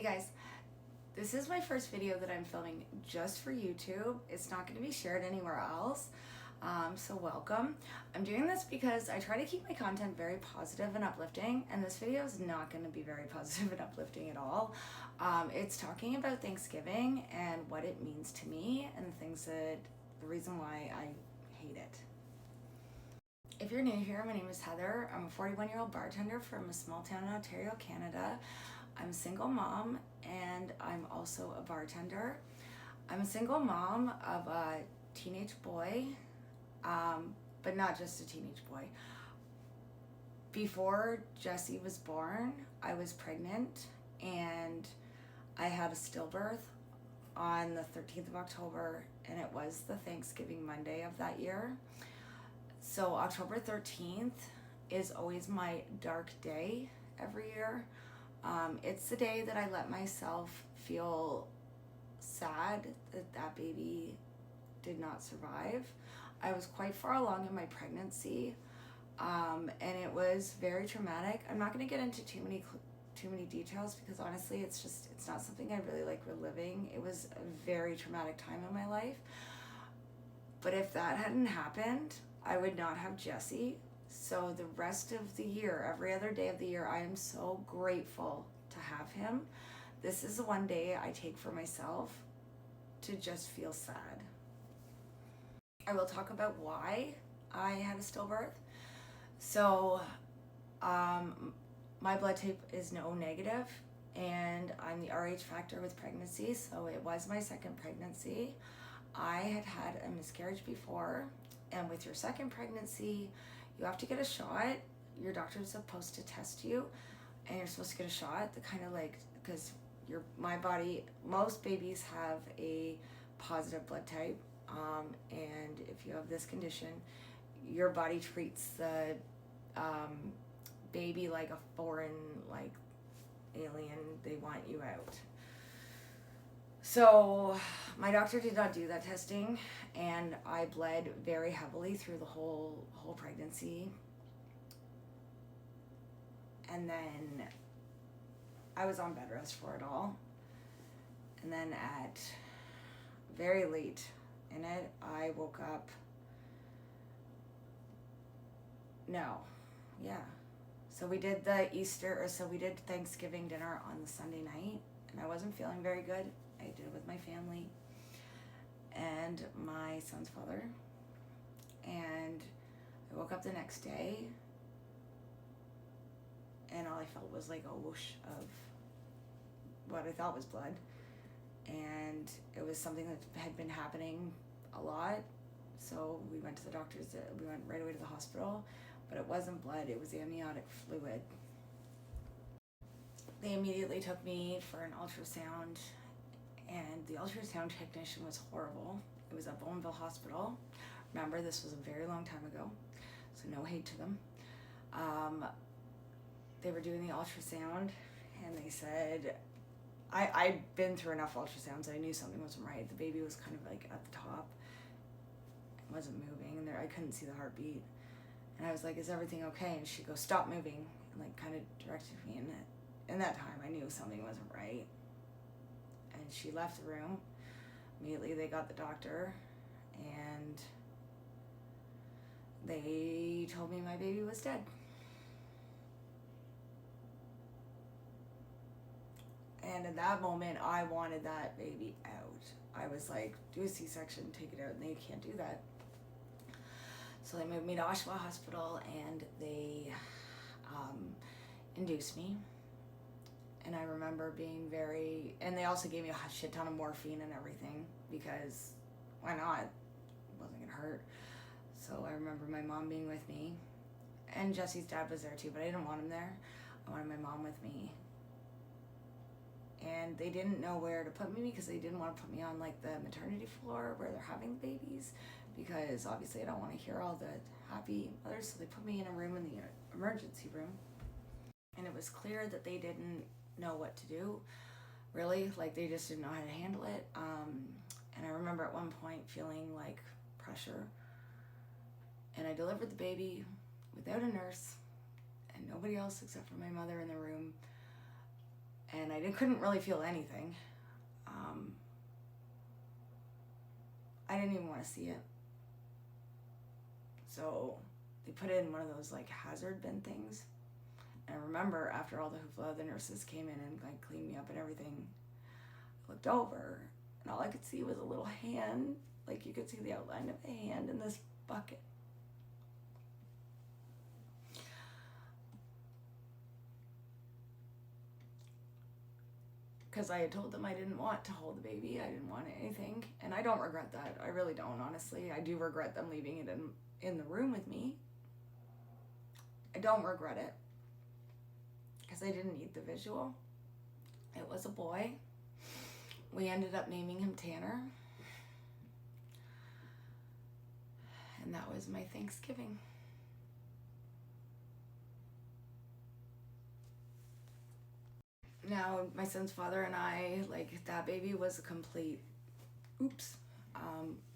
guys, this is my first video that I'm filming just for YouTube. It's not going to be shared anywhere else, so welcome. I'm doing this because I try to keep my content very positive and uplifting, and this video is not going to be very positive and uplifting at all. It's talking about Thanksgiving and what it means to me and the reason why I hate it. If you're new here, my name is Heather. I'm a 41-year-old bartender from a small town in Ontario, Canada. I'm a single mom and I'm also a bartender. I'm a single mom of a teenage boy, but not just a teenage boy. Before Jesse was born, I was pregnant and I had a stillbirth on the 13th of October, and it was the Thanksgiving Monday of that year. So October 13th is always my dark day every year. It's the day that I let myself feel sad that that baby did not survive. I was quite far along in my pregnancy, and it was very traumatic. I'm not going to get into too many details because honestly it's not something I really like reliving. It was a very traumatic time in my life. But if that hadn't happened, I would not have Jesse. So the rest of the year, every other day of the year, I am so grateful to have him. This is the one day I take for myself to just feel sad. I will talk about why I had a stillbirth. So my blood type is O negative, and I'm the Rh factor with pregnancy, so it was my second pregnancy. I had had a miscarriage before, and with your second pregnancy, you have to get a shot. Your doctor is supposed to test you, and you're supposed to get a shot that kind of like, because most babies have a positive blood type, and if you have this condition, your body treats the baby like a foreign, like alien. They want you out. So my doctor did not do that testing, and I bled very heavily through the whole pregnancy. And then I was on bed rest for it all. And then at very late in it, I woke up. So we did Thanksgiving dinner on the Sunday night, and I wasn't feeling very good. I did it with my family and my son's father, and I woke up the next day and all I felt was like a whoosh of what I thought was blood, and it was something that had been happening a lot. So we went to the doctors. We went right away to the hospital, but it wasn't blood, it was amniotic fluid. They immediately took me for an ultrasound, and the ultrasound technician was horrible. It was at Bowmanville Hospital. Remember, this was a very long time ago, so no hate to them. They were doing the ultrasound, and they said, I'd been through enough ultrasounds, I knew something wasn't right. The baby was kind of like at the top, it wasn't moving, and I couldn't see the heartbeat. And I was like, is everything okay? And she goes, stop moving, and like kind of directed me. And in that time, I knew something wasn't right. And she left the room. Immediately they got the doctor, and they told me my baby was dead. And in that moment, I wanted that baby out. I was like, do a C-section, take it out, and they can't do that. So they moved me to Oshawa Hospital, and they induced me. And I remember being and they also gave me a shit ton of morphine and everything, because why not? It wasn't gonna hurt. So I remember my mom being with me, and Jesse's dad was there too, but I didn't want him there. I wanted my mom with me. And they didn't know where to put me because they didn't want to put me on like the maternity floor where they're having babies, because obviously I don't want to hear all the happy mothers. So they put me in a room in the emergency room, and it was clear that they didn't know what to do, really. Like, they just didn't know how to handle it. And I remember at one point feeling like pressure, and I delivered the baby without a nurse and nobody else except for my mother in the room. and I couldn't really feel anything. I didn't even want to see it. So they put it in one of those like hazard bin things. And I remember after all the hoopla, the nurses came in and like cleaned me up and everything. I looked over and all I could see was a little hand. Like you could see the outline of the hand in this bucket. Because I had told them I didn't want to hold the baby. I didn't want anything. And I don't regret that. I really don't, honestly. I do regret them leaving it in the room with me. I don't regret it. Because I didn't need the visual. It was a boy. We ended up naming him Tanner. And that was my Thanksgiving. Now, my son's father and I, like, that baby was a complete oops.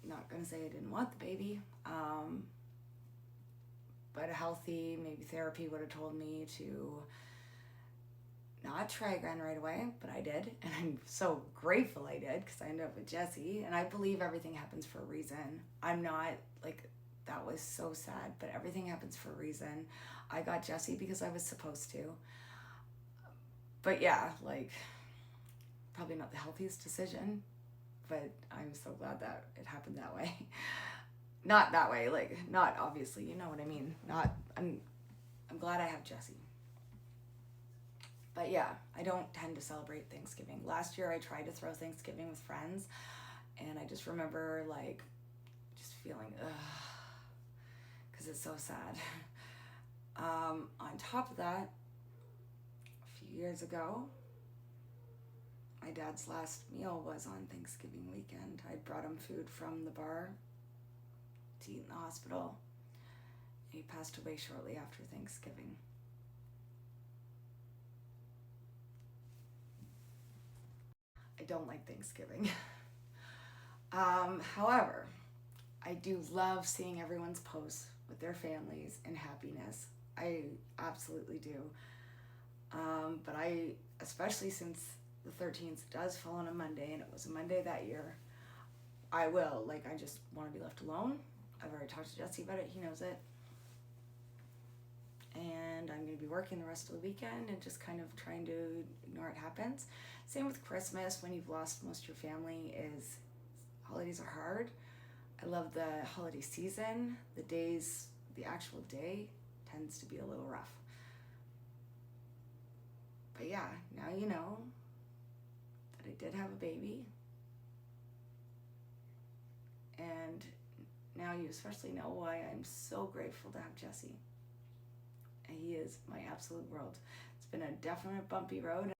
Not gonna say I didn't want the baby. But a healthy, maybe therapy would have told me to not try again right away, but I did. And I'm so grateful I did because I ended up with Jesse. And I believe everything happens for a reason. I'm not like, that was so sad, but everything happens for a reason. I got Jesse because I was supposed to. But yeah, like, probably not the healthiest decision, but I'm so glad that it happened that way. Not that way, like, not obviously, you know what I mean. I'm glad I have Jesse. But yeah, I don't tend to celebrate Thanksgiving. Last year I tried to throw Thanksgiving with friends, and I just remember, like, just feeling, because it's so sad. On top of that, years ago, my dad's last meal was on Thanksgiving weekend. I brought him food from the bar to eat in the hospital. He passed away shortly after Thanksgiving. I don't like Thanksgiving. However, I do love seeing everyone's posts with their families and happiness. I absolutely do. But I, especially since the 13th does fall on a Monday, and it was a Monday that year, I just want to be left alone. I've already talked to Jesse about it. He knows it. And I'm going to be working the rest of the weekend and just kind of trying to ignore it happens. Same with Christmas. When you've lost most of your family, holidays are hard. I love the holiday season. The actual day tends to be a little rough. But yeah, now you know that I did have a baby. And now you especially know why I'm so grateful to have Jesse. And he is my absolute world. It's been a definite bumpy road.